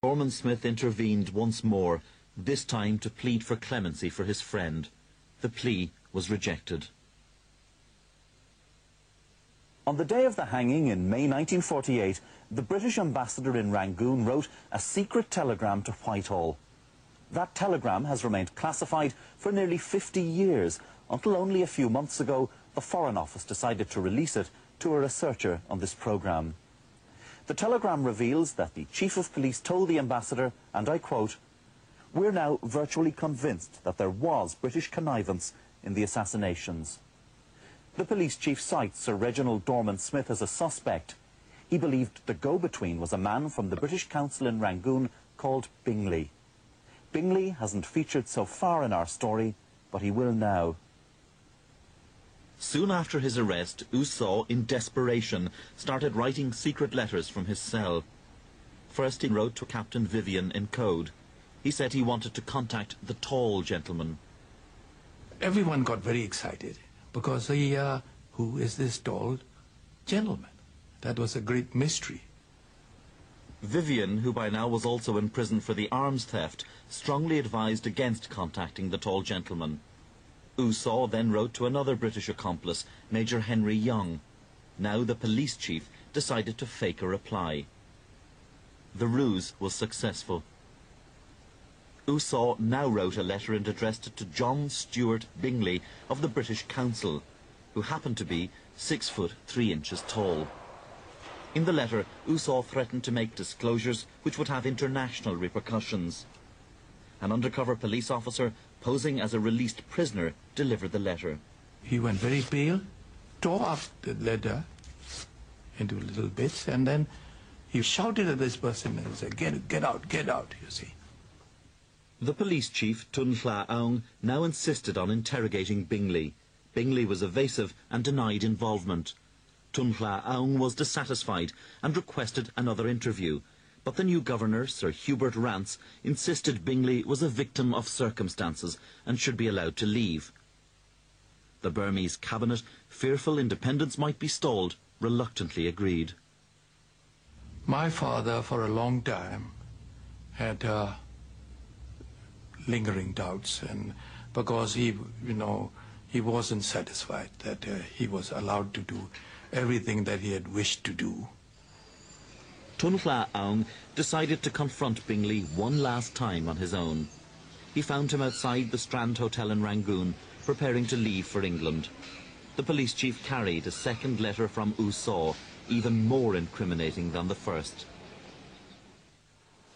Dorman Smith intervened once more, this time to plead for clemency for his friend. The plea was rejected. On the day of the hanging in May 1948, the British ambassador in Rangoon wrote a secret telegram to Whitehall. That telegram has remained classified for nearly 50 years, until only a few months ago the Foreign Office decided to release it to a researcher on this programme. The telegram reveals that the Chief of Police told the ambassador, and I quote, "We're now virtually convinced that there was British connivance in the assassinations." The police chief cites Sir Reginald Dorman Smith as a suspect. He believed the go-between was a man from the British Council in Rangoon called Bingley. Bingley hasn't featured so far in our story, but he will now. Soon after his arrest, Usaw, in desperation, started writing secret letters from his cell. First he wrote to Captain Vivian in code. He said he wanted to contact the tall gentleman. Everyone got very excited because who is this tall gentleman? That was a great mystery. Vivian, who by now was also in prison for the arms theft, strongly advised against contacting the tall gentleman. Usaw then wrote to another British accomplice, Major Henry Young. Now the police chief decided to fake a reply. The ruse was successful. Usaw now wrote a letter and addressed it to John Stuart Bingley of the British Council, who happened to be 6 foot 3 inches tall. In the letter, Usaw threatened to make disclosures which would have international repercussions. An undercover police officer, posing as a released prisoner, delivered the letter. He went very pale, tore up the letter into little bits, and then he shouted at this person and said, get out, you see. The police chief, Tun Hla Aung, now insisted on interrogating Bingley. Bingley was evasive and denied involvement. Tun Hla Aung was dissatisfied and requested another interview. But the new governor, Sir Hubert Rance, insisted Bingley was a victim of circumstances and should be allowed to leave. The Burmese cabinet, fearful independence might be stalled, reluctantly agreed. My father, for a long time, had lingering doubts, and because he wasn't satisfied that he was allowed to do everything that he had wished to do. Tun Hla Aung decided to confront Bingley one last time on his own. He found him outside the Strand Hotel in Rangoon, preparing to leave for England. The police chief carried a second letter from Usaw, even more incriminating than the first.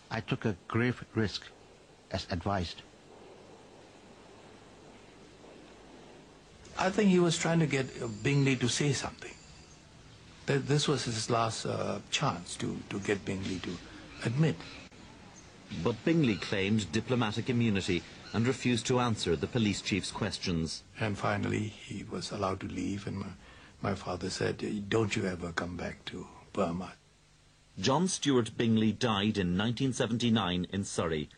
I took a grave risk, as advised. I think he was trying to get Bingley to say something. That this was his last chance to get Bingley to admit. But Bingley claimed diplomatic immunity and refused to answer the police chief's questions. And finally he was allowed to leave, and my father said, "Don't you ever come back to Burma." John Stuart Bingley died in 1979 in Surrey.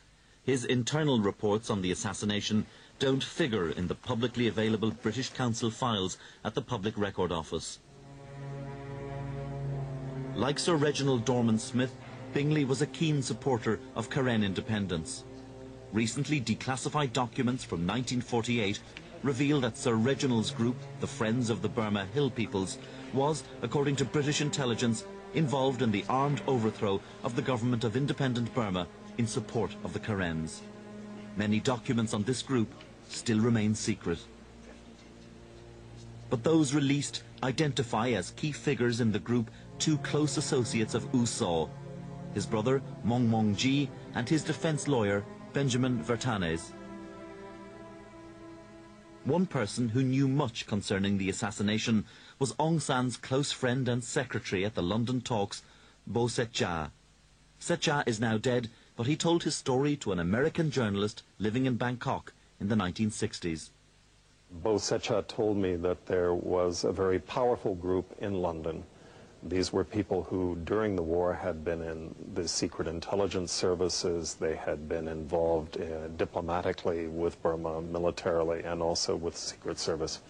His internal reports on the assassination don't figure in the publicly available British Council files at the Public Record Office. Like Sir Reginald Dorman Smith, Bingley was a keen supporter of Karen independence. Recently declassified documents from 1948 reveal that Sir Reginald's group, the Friends of the Burma Hill Peoples, was, according to British intelligence, involved in the armed overthrow of the government of independent Burma in support of the Karens. Many documents on this group still remain secret. But those released identify as key figures in the group two close associates of Usaw, his brother Mong Mong Ji and his defense lawyer Benjamin Vertanes. One person who knew much concerning the assassination was Aung San's close friend and secretary at the London talks, Bo Setcha. Setcha is now dead, but he told his story to an American journalist living in Bangkok in the 1960s. Bo Setcha told me that there was a very powerful group in London. These were people who, during the war, had been in the secret intelligence services. They had been involved diplomatically with Burma, militarily, and also with the Secret Service.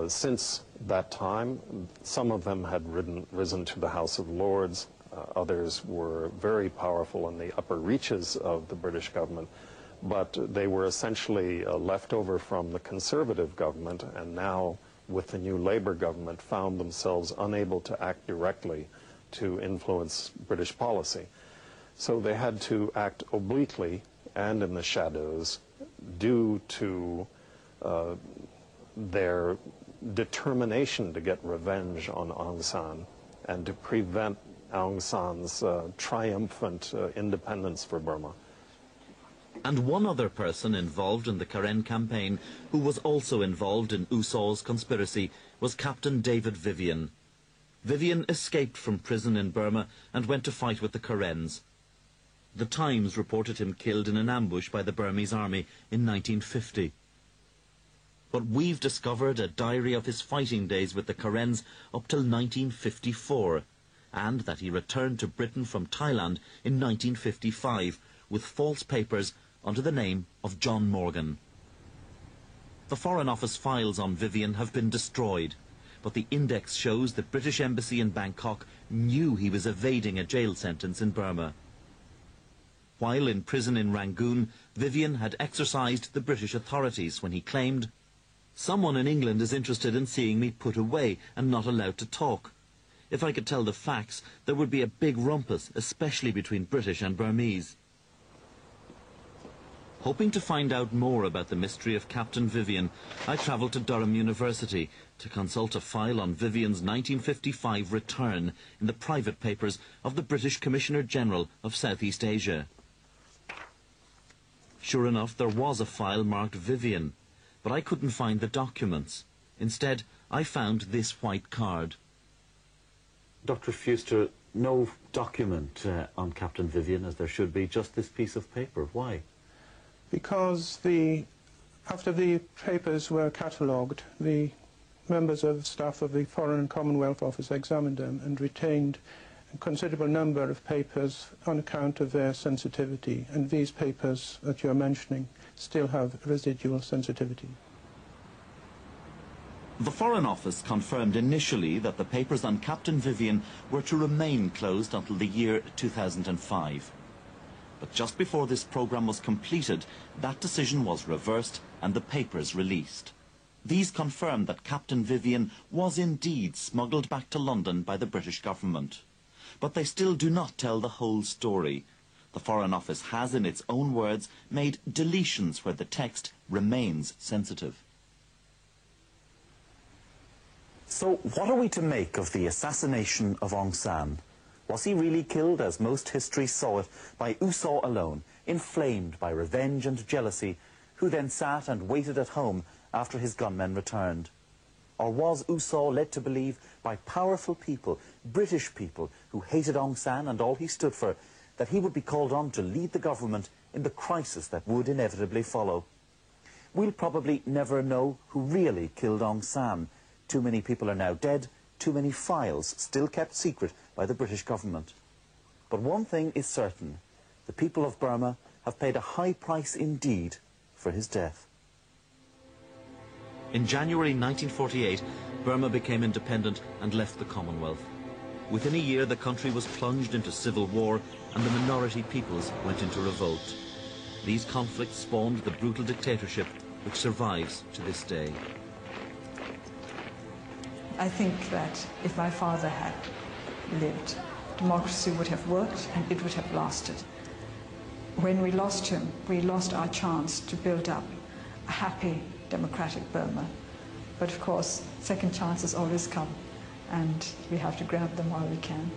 Since that time, some of them had risen to the House of Lords. Others were very powerful in the upper reaches of the British government, but they were essentially left over from the Conservative government, and now with the new Labour government found themselves unable to act directly to influence British policy. So they had to act obliquely and in the shadows due to their determination to get revenge on Aung San and to prevent Aung San's triumphant independence for Burma. And one other person involved in the Karen campaign who was also involved in U Saw's conspiracy was Captain David Vivian. Vivian escaped from prison in Burma and went to fight with the Karens. The Times reported him killed in an ambush by the Burmese army in 1950. But we've discovered a diary of his fighting days with the Karens up till 1954, and that he returned to Britain from Thailand in 1955 with false papers under the name of John Morgan. The Foreign Office files on Vivian have been destroyed, but the index shows the British Embassy in Bangkok knew he was evading a jail sentence in Burma. While in prison in Rangoon, Vivian had exorcised the British authorities when he claimed, "Someone in England is interested in seeing me put away and not allowed to talk. If I could tell the facts, there would be a big rumpus, especially between British and Burmese." Hoping to find out more about the mystery of Captain Vivian, I travelled to Durham University to consult a file on Vivian's 1955 return in the private papers of the British Commissioner General of Southeast Asia. Sure enough, there was a file marked Vivian, but I couldn't find the documents. Instead, I found this white card. Dr. Fuster, no document on Captain Vivian, as there should be, just this piece of paper. Why? Because after the papers were catalogued, the members of staff of the Foreign and Commonwealth Office examined them and retained a considerable number of papers on account of their sensitivity, and these papers that you're mentioning still have residual sensitivity. The Foreign Office confirmed initially that the papers on Captain Vivian were to remain closed until the year 2005. But just before this programme was completed, that decision was reversed and the papers released. These confirmed that Captain Vivian was indeed smuggled back to London by the British government. But they still do not tell the whole story. The Foreign Office has, in its own words, made deletions where the text remains sensitive. So what are we to make of the assassination of Aung San? Was he really killed, as most history saw it, by U Saw alone, inflamed by revenge and jealousy, who then sat and waited at home after his gunmen returned? Or was U Saw led to believe by powerful people, British people, who hated Aung San and all he stood for, that he would be called on to lead the government in the crisis that would inevitably follow? We'll probably never know who really killed Aung San. Too many people are now dead, too many files still kept secret by the British government. But one thing is certain, the people of Burma have paid a high price indeed for his death. In January 1948, Burma became independent and left the Commonwealth. Within a year, the country was plunged into civil war and the minority peoples went into revolt. These conflicts spawned the brutal dictatorship which survives to this day. I think that if my father had lived, democracy would have worked and it would have lasted. When we lost him, we lost our chance to build up a happy, democratic Burma. But of course, second chances always come, and we have to grab them while we can.